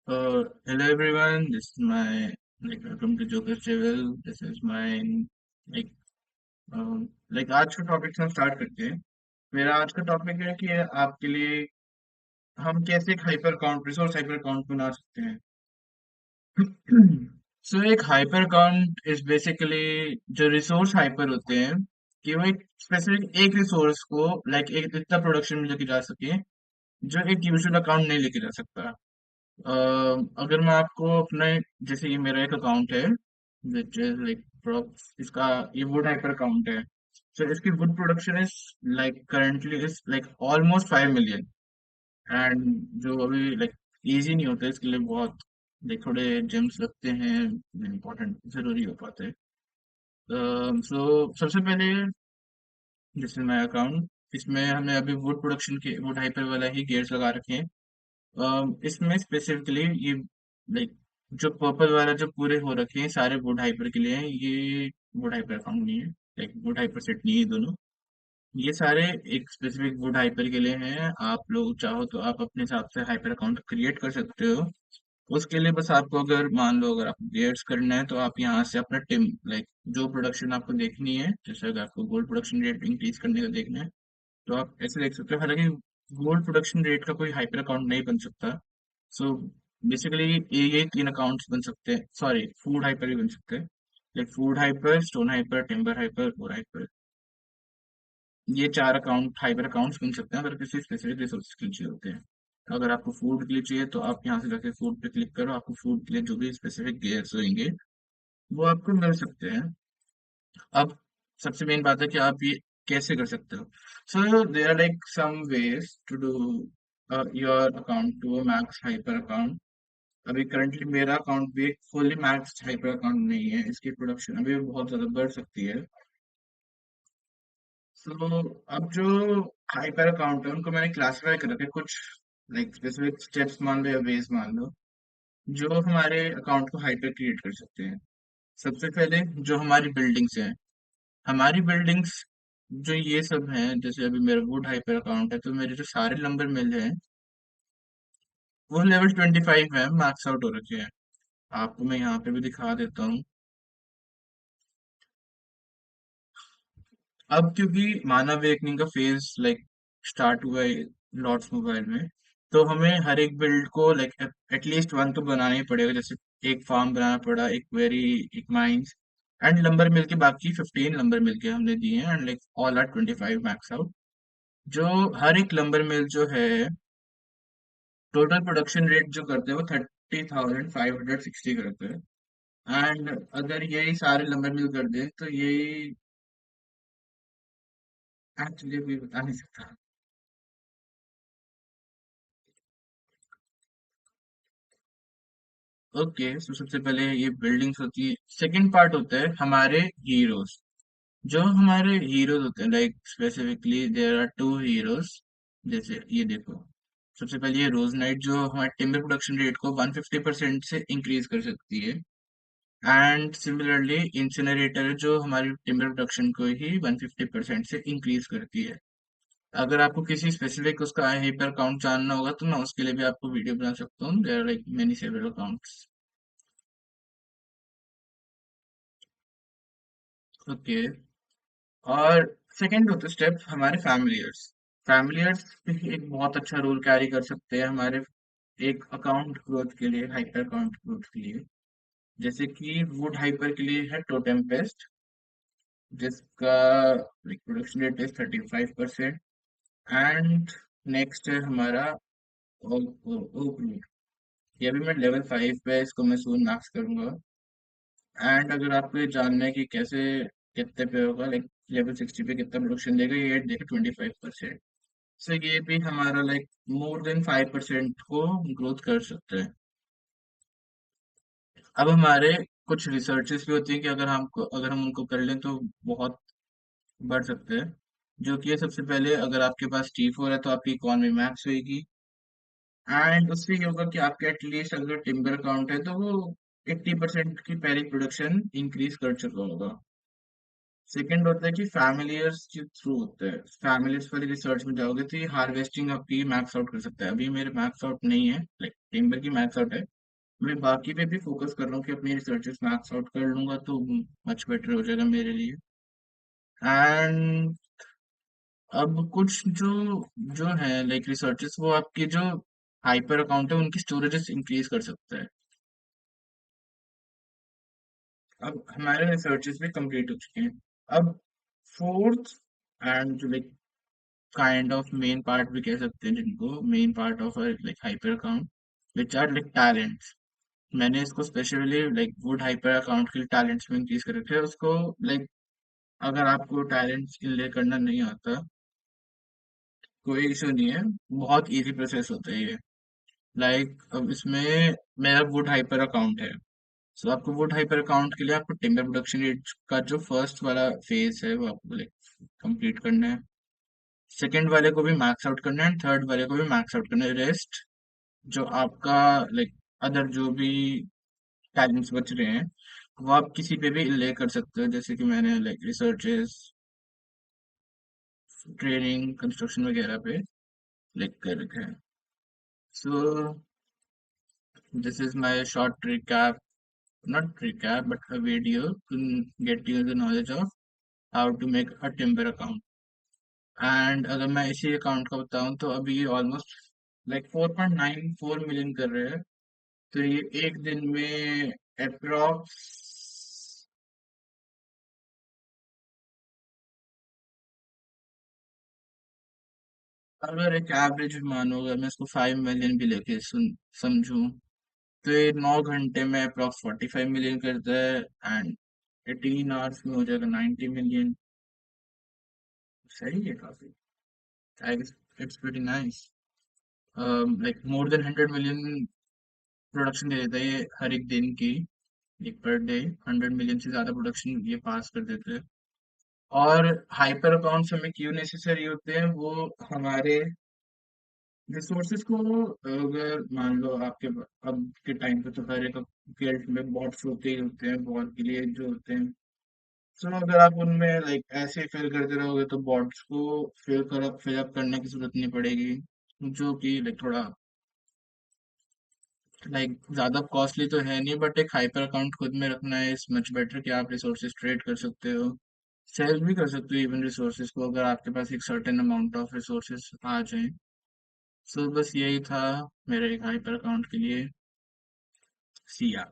Hello everyone, this is my welcome to Joker's Travel. This is my like आज का topic से हम start करते हैं। मेरा आज का टॉपिक है कि आपके लिए हम कैसे एक hyper count resource hyper count बना सकते हैं। सो एक हाइपर काउंट इज बेसिकली जो रिसोर्स हाइपर होते हैं कि वो एक स्पेसिफिक एक रिसोर्स को एक इतना प्रोडक्शन में लेके जा सके जो एक यूजुअल अकाउंट नहीं लेके जा सकता। अगर मैं आपको अपने जैसे ये मेरा एक अकाउंट है विच इज इसका ये वुड हाइपर अकाउंट है। सो इसकी would production is currently is almost 5 million. And जो अभी इजी नहीं होता इसके लिए बहुत थोड़े जेम्स लगते हैं, इम्पोर्टेंट जरूरी हो पाते हैं। सो सबसे पहले जैसे माय अकाउंट इसमें हमने अभी वुड प्रोडक्शन के वुड हाइपर वाला ही गियर्स लगा रखे हैं। इसमें स्पेसिफिकली ये लाइक जो पर्पल वाला जो पूरे हो रखे हैं सारे वुड हाइपर के लिए हैं। ये वुड हाइपर अकाउंट नहीं है, वुड हाइपर सेट नहीं है दोनों। ये सारे एक स्पेसिफिक वुड हाइपर के लिए हैं। आप लोग चाहो तो आप अपने हिसाब से हाइपर अकाउंट क्रिएट कर सकते हो। उसके लिए बस आपको अगर मान लो अगर आपको गियर्स करना है तो आप यहाँ से अपना टिम जो प्रोडक्शन आपको देखनी है, जैसे अगर आपको गोल्ड प्रोडक्शन रेट इंक्रीज करने का देखना है तो आप ऐसे देख सकते हो। हालांकि गोल्ड प्रोडक्शन रेट का कोई हाइपर अकाउंट नहीं बन सकता। सो बेसिकली ये तीन अकाउंट्स बन सकते हैं, सॉरी फूड हाइपर भी बन सकते हैं। Food hyper, stone hyper, timber hyper और हाइपर, ये चार अकाउंट हाइपर अकाउंट्स बन सकते हैं अगर किसी स्पेसिफिक रिसोर्स के लिए चाहिए होते हैं। अगर आपको फूड के लिए चाहिए तो आप यहाँ से जाके फूड पे क्लिक करो, आपको फूड के लिए जो भी स्पेसिफिक गियर्स होंगे वो आपको मिल सकते हैं। अब सबसे मेन बात है कि आप ये कैसे कर सकते हो। So there are some ways to do your account to max hyper account. अभी करंटली मेरा अकाउंट भी एक फुली मैक्स्ड हाइपर अकाउंट नहीं है, इसकी प्रोडक्शन अभी भी बहुत ज्यादा बढ़ सकती है। सो अब जो हाइपर अकाउंट है उनको मैंने क्लासिफाई कर रखा है कुछ स्पेसिफिक स्टेप्स मान लो या वेज मान लो जो हमारे अकाउंट को हाइपर क्रिएट कर सकते हैं। सबसे पहले जो हमारी बिल्डिंग्स हैं, हमारी बिल्डिंग्स जो ये सब हैं, जैसे अभी मेरा वुड हाइपर अकाउंट है तो मेरे जो सारे नंबर मिल हैं वो लेवल 25 है, मैक्स आउट हो रखे हैं। आपको मैं यहाँ पे भी दिखा देता हूँ। अब क्योंकि मानव अवेकनिंग का फेज स्टार्ट हुआ है लॉर्ड्स मोबाइल में, तो हमें हर एक बिल्ड को एटलीस्ट वन तो बनाना ही पड़ेगा। जैसे एक फार्म बनाना पड़ा, एक वेरी, एक माइंस, एंड नंबर मिलके बाकी 15 नंबर मिलके हमने दिए हैं, and all are 25 max out. जो हर एक नंबर मिल जो है टोटल प्रोडक्शन रेट जो करते हैं वो 30,560 करते हैं। एंड अगर यही सारे नंबर मिल कर दे तो यही एक्चुअली कोई बता नहीं सकता। ओके, तो सबसे पहले ये बिल्डिंग्स होती है। सेकंड पार्ट होता है हमारे हीरोज। जो हमारे हीरोज होते हैं specifically there are two heroes. जैसे ये देखो, सबसे पहले ये रोज नाइट जो हमारे टिम्बर प्रोडक्शन रेट को 150% से इंक्रीज कर सकती है। एंड सिमिलरली इंसिनरेटर जो हमारी टिम्बर प्रोडक्शन को ही 150% से इंक्रीज करती है। अगर आपको किसी स्पेसिफिक उसका हाइपर काउंट जानना होगा तो मैं उसके लिए भी आपको वीडियो बना सकता हूँ। There are many several accounts. Okay, और सेकंड होता स्टेप हमारे फैमिलियर्स। फैमिलियर्स भी एक बहुत अच्छा रोल कैरी कर सकते हैं हमारे एक अकाउंट ग्रोथ के लिए, हाइपर अकाउंट ग्रोथ के लिए। जैसे कि वुड हाइपर के लिए है टोटेम पेस्ट, जिसका production rate is 35%। And next है हमारा ओक रूट। ये भी मैं लेवल 5 पे है, इसको मैं सून मैक्स करूंगा। एंड अगर आपको ये जानना है कि कैसे कितने पे होगा, लेवल 60 पे कितना प्रोडक्शन देगा, ये देगा 25%। सो ये भी हमारा मोर देन 5% को ग्रोथ कर सकते हैं। अब हमारे कुछ रिसर्चेस भी होती है कि अगर हम उनको कर लें तो बहुत बढ़ सकते हैं। जो कि है सबसे पहले अगर आपके पास T4 है तो आपकी इकॉनमी मैक्स होगी। एंड उससे ये होगा कि आपके एटलीस्ट अगर टिम्बर अकाउंट है तो वो 80% की पहली प्रोडक्शन इंक्रीज कर चुका होगा। सेकंड होता है कि फैमिलियर्स के थ्रू होता है। फैमिलीज वाली रिसर्च में जाओगे तो ये हार्वेस्टिंग आपकी मैक्स आउट कर सकता है। अभी मेरे मैक्स आउट नहीं है, टिम्बर की मैक्स आउट है। मैं बाकी पे भी फोकस कर रहा हूँ कि अपनी रिसर्चेस मैक्स आउट कर लूंगा तो मच बेटर हो जाएगा मेरे लिए। एंड अब कुछ जो जो है लाइक रिसर्चेस वो आपके जो हाइपर अकाउंट है उनकी स्टोरेजेस इंक्रीज कर सकता है। अब हमारे रिसर्चेस भी कंप्लीट हो चुके हैं। अब फोर्थ एंड जो like kind of main part भी कह सकते हैं जिनको main part of like hyper account which are like talents. मैंने इसको specially like would hyper account के टैलेंट्स में इंक्रीज कर रखे हैं उसको। लाइक अगर आपको टैलेंट्स इनले करना नहीं आता कोई इशू नहीं है, बहुत इजी प्रोसेस होता है ये। लाइक अब इसमें मेरा वुड हाइपर अकाउंट है। सो आपको वुड हाइपर अकाउंट के लिए आपको टिम्बर प्रोडक्शन यूनिट का जो फर्स्ट वाला फेज है वो आपको लाइक कंप्लीट करना है। सेकंड वाले को भी मैक्स आउट करना है एंड थर्ड वाले को भी मैक्स आउट करना है। रेस्ट जो आपका लाइक अदर जो भी टैलेंट्स बच रहे हैं वो आप किसी पे भी ले कर सकते हो, जैसे कि मैंने लाइक रिसर्चेस, ट्रेनिंग, कंस्ट्रक्शन वगैरह पे लाइक कर रखे हैं। So this is my short recap, not recap but a video to get you the knowledge of how to make a timber account। And अगर मैं इसी अकाउंट का बताऊं तो अभी ऑलमोस्ट लाइक 4.94 मिलियन कर रहे हैं। तो ये एक दिन में अप्रोक्स, अगर एक एवरेज मानो अगर मैं इसको 5 मिलियन भी लेके सुन समझूं तो ये 9 घंटे में अप्रोक्स 45 मिलियन करता है एंड 18 आवर्स में हो जाएगा 90 मिलियन। सही है काफी। I guess it's pretty nice. Like more than 100 million production दे देता है ये हर एक दिन की। एक पर डे 100 मिलियन से ज्यादा प्रोडक्शन ये पास कर देते हैं। और हाइपर अकाउंट्स हमें क्यों नेसेसरी होते हैं, वो हमारे रिसोर्सेज को अगर मान लो आपके अब के टाइम पे तो हर एक फील्ड में बॉट्स होते ही होते हैं, बॉट के लिए जो होते हैं। सो अगर आप उनमें लाइक ऐसे फिल करते रहोगे तो बॉट्स को फिल अप करने की जरूरत नहीं पड़ेगी, जो कि लाइक थोड़ा लाइक ज्यादा कॉस्टली तो है नहीं, बट एक हाइपर अकाउंट खुद में रखना है इज मच बेटर कि आप रिसोर्सेज ट्रेड कर सकते हो, सेल भी कर सकते हो इवन रिसोर्सेज को अगर आपके पास एक सर्टेन अमाउंट ऑफ रिसोर्सेज आ जाए। सो बस यही था मेरे एक हाइपर अकाउंट के लिए। सिया।